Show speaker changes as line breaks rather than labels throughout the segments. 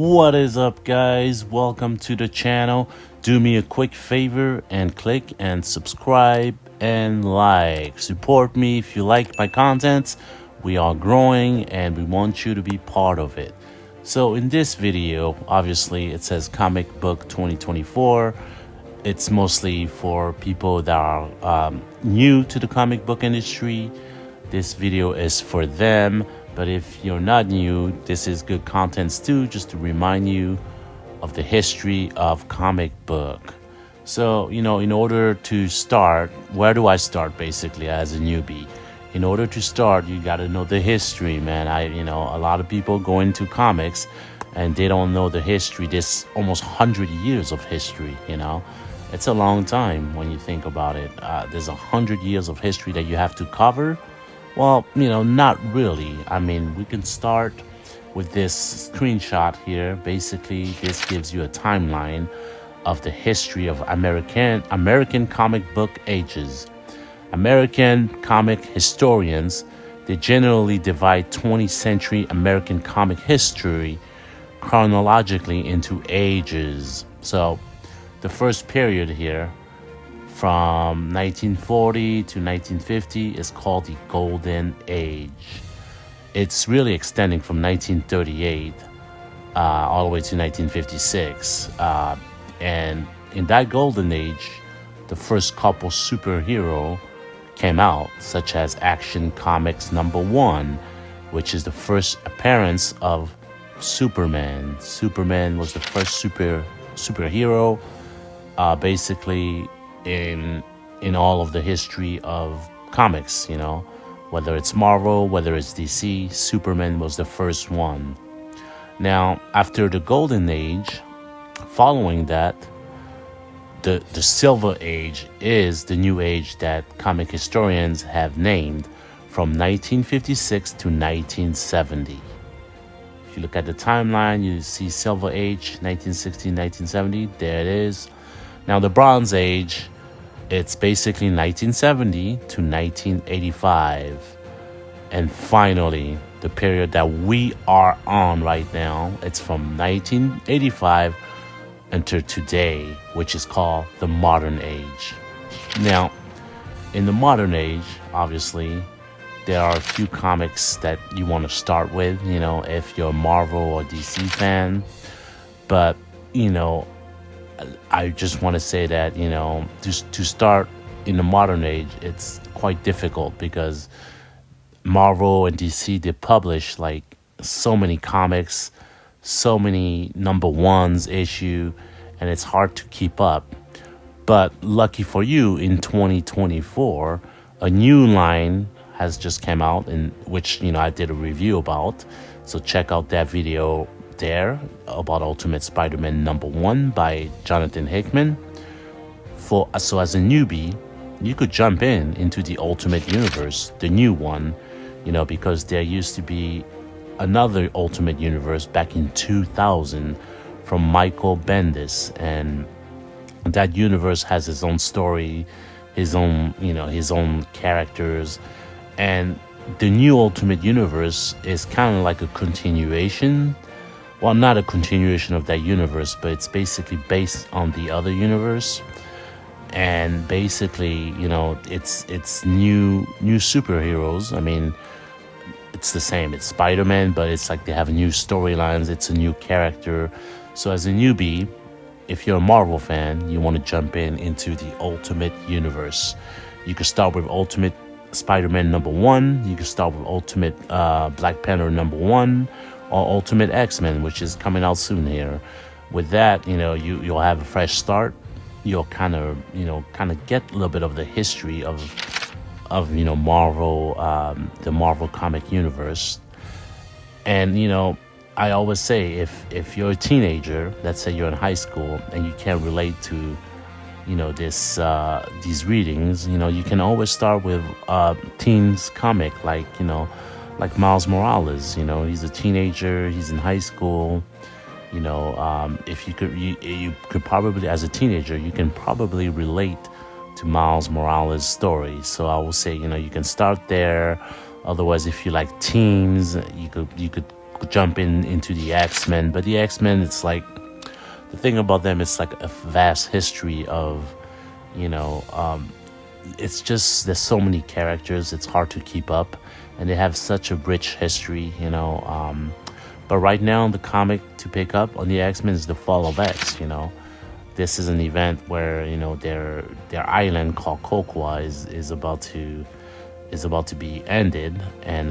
What is up, guys? Welcome to the channel. Do me a quick favor and click and subscribe and like. Support me if you like my content. We are growing and we want you to be part of it. So in this video, obviously it says comic book 2024. It's mostly for people that are new to the comic book industry. This video is for them. But if you're not new, this is good content too, just to remind you of the history of comic book. So, in order to start, where do I start basically as a newbie? In order to start, you got to know the history, man. A lot of people go into comics and they don't know the history. This almost 100 years of history, It's a long time when you think about it. There's 100 years of history that you have to cover. Well, not really. I mean, we can start with this screenshot here. Basically, this gives you a timeline of the history of American comic book ages. American comic historians, they generally divide 20th century American comic history chronologically into ages. So, the first period here, from 1940 to 1950, is called the Golden Age. It's really extending from 1938 all the way to 1956. And in that Golden Age, the first couple superhero came out, such as Action Comics #1, which is the first appearance of Superman. Superman was the first superhero, basically in all of the history of comics, whether it's Marvel, whether it's DC, Superman was the first one. Now, after the Golden Age, following that, the Silver Age is the new age that comic historians have named from 1956 to 1970. If you look at the timeline, you see Silver Age, 1960, 1970, there it is. Now, the Bronze Age, it's basically 1970 to 1985. And finally, the period that we are on right now, it's from 1985 until today, which is called the Modern Age. Now, in the Modern Age, obviously, there are a few comics that you want to start with, if you're a Marvel or DC fan. But, I just want to say that, to start in the modern age, it's quite difficult because Marvel and DC, they publish like so many comics, so many #1s issue, and it's hard to keep up. But lucky for you, in 2024, a new line has just come out, in which, I did a review about. So check out that video there about Ultimate Spider-Man #1 by Jonathan Hickman. So as a newbie, you could jump into the Ultimate Universe, the new one, because there used to be another Ultimate Universe back in 2000 from Michael Bendis, and that universe has its own story, his own characters, and the new Ultimate Universe is kind of like a continuation. Well, not a continuation of that universe, but it's basically based on the other universe. And basically, it's new superheroes. I mean, it's the same. It's Spider-Man, but it's like they have new storylines. It's a new character. So as a newbie, if you're a Marvel fan, you want to jump into the Ultimate Universe. You could start with Ultimate Spider-Man #1. You could start with Ultimate Black Panther #1. Or Ultimate X-Men, which is coming out soon here. With that, you'll have a fresh start. You'll kind of get a little bit of the history of Marvel, the Marvel comic universe. And I always say, if you're a teenager, let's say you're in high school and you can't relate to these readings, you can always start with teens comic, like Miles Morales. He's a teenager, he's in high school. If you could probably, as a teenager, you can probably relate to Miles Morales' story. So I will say, you can start there. Otherwise, if you like teens, you could jumping into the X-Men. But the X-Men, it's like the thing about them, it's like a vast history of, you know, it's just there's so many characters, it's hard to keep up, and they have such a rich history, but right now the comic to pick up on the X-Men is the Fall of X. This is an event where their island called Kokwa is about to be ended, and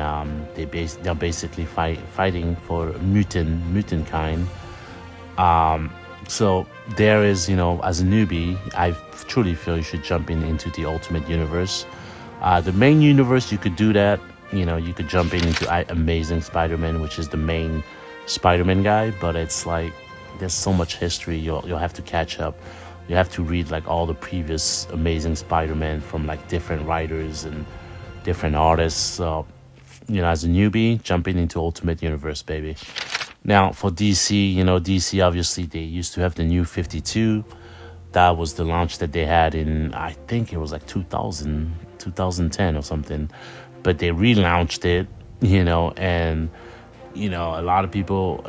they're basically fighting for mutant kind. So there is, as a newbie, I truly feel you should jump into the Ultimate Universe. The main universe, you could do that. You could jump into Amazing Spider-Man, which is the main Spider-Man guy. But it's like there's so much history. You'll have to catch up. You have to read like all the previous Amazing Spider-Man from like different writers and different artists. So as a newbie, jumping into Ultimate Universe, baby. Now, for DC, DC, obviously, they used to have the New 52. That was the launch that they had in, I think it was like 2010 or something. But they relaunched it, and, a lot of people,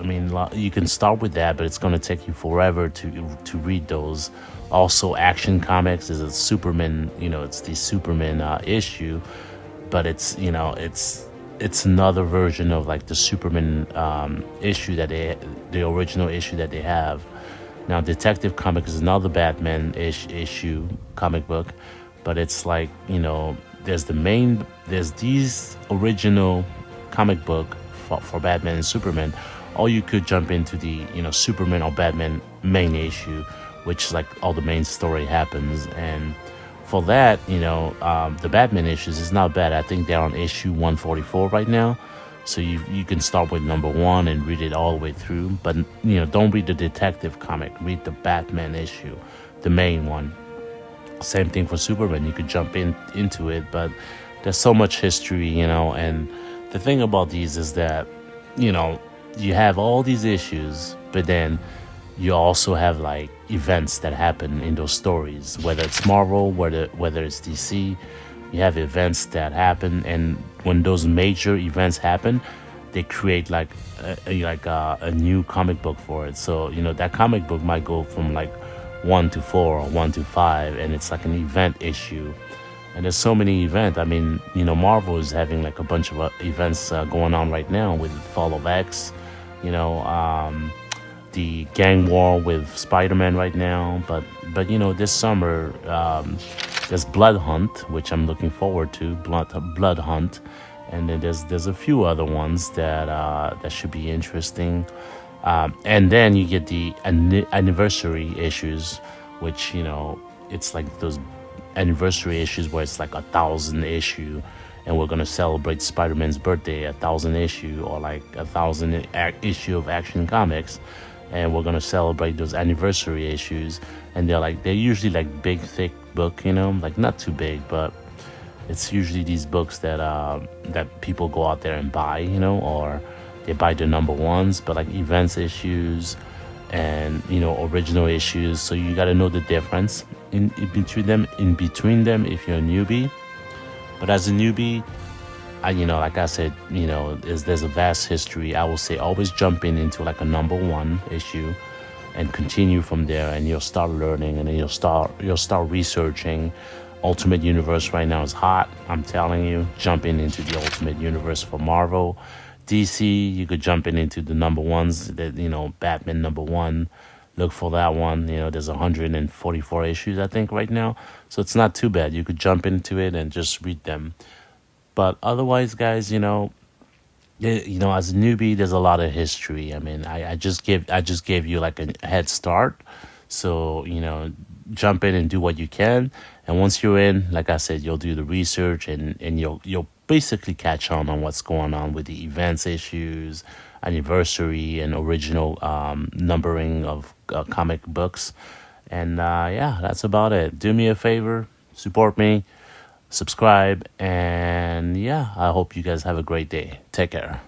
you can start with that, but it's going to take you forever to read those. Also, Action Comics is a Superman, it's the Superman issue, but it's another version of like the Superman issue the original issue that they have. Now, Detective Comic is another Batman issue comic book, but it's like, there's these original comic book for Batman and Superman, or you could jump into the, Superman or Batman main issue, which like all the main story happens. And for that, the Batman issues is not bad. I think they're on issue 144 right now. So you can start with number 1 and read it all the way through. But, don't read the Detective Comic. Read the Batman issue, the main one. Same thing for Superman. You could jump into it, but there's so much history, and the thing about these is that, you have all these issues, but then you also have like events that happen in those stories, whether it's Marvel, whether it's DC. You have events that happen, and when those major events happen, they create like a new comic book for it. So that comic book might go from like 1 to 4 or 1 to 5, and it's like an event issue. And there's so many events. Marvel is having like a bunch of events going on right now with Fall of X, the gang war with Spider-Man right now. But this summer, there's Blood Hunt, which I'm looking forward to. Blood Hunt, and then there's a few other ones that should be interesting. And then you get the anniversary issues, which it's like those anniversary issues where it's like 1,000 issue, and we're gonna celebrate Spider-Man's birthday, 1,000 issue, or like 1,000 issue of Action Comics, and we're gonna celebrate those anniversary issues. And they're usually like big thick book, like not too big, but it's usually these books that people go out there and buy, or they buy the number ones, but like events issues and original issues. So you got to know the difference in between them if you're a newbie. But as a newbie, like I said, there's a vast history. I will say always jump into like a number 1 issue and continue from there, and you'll start learning, and then you'll start researching. Ultimate Universe right now is hot. I'm telling you, jumping into the Ultimate Universe for Marvel. DC, you could jump into the number 1s, that Batman number 1. Look for that one. There's 144 issues, I think, right now. So it's not too bad. You could jump into it and just read them. But otherwise, guys, as a newbie, there's a lot of history. I just gave you like a head start. So, jump in and do what you can. And once you're in, like I said, you'll do the research, and you'll basically catch on what's going on with the events issues, anniversary, and original numbering of comic books. And that's about it. Do me a favor, support me, subscribe, and I hope you guys have a great day. Take care.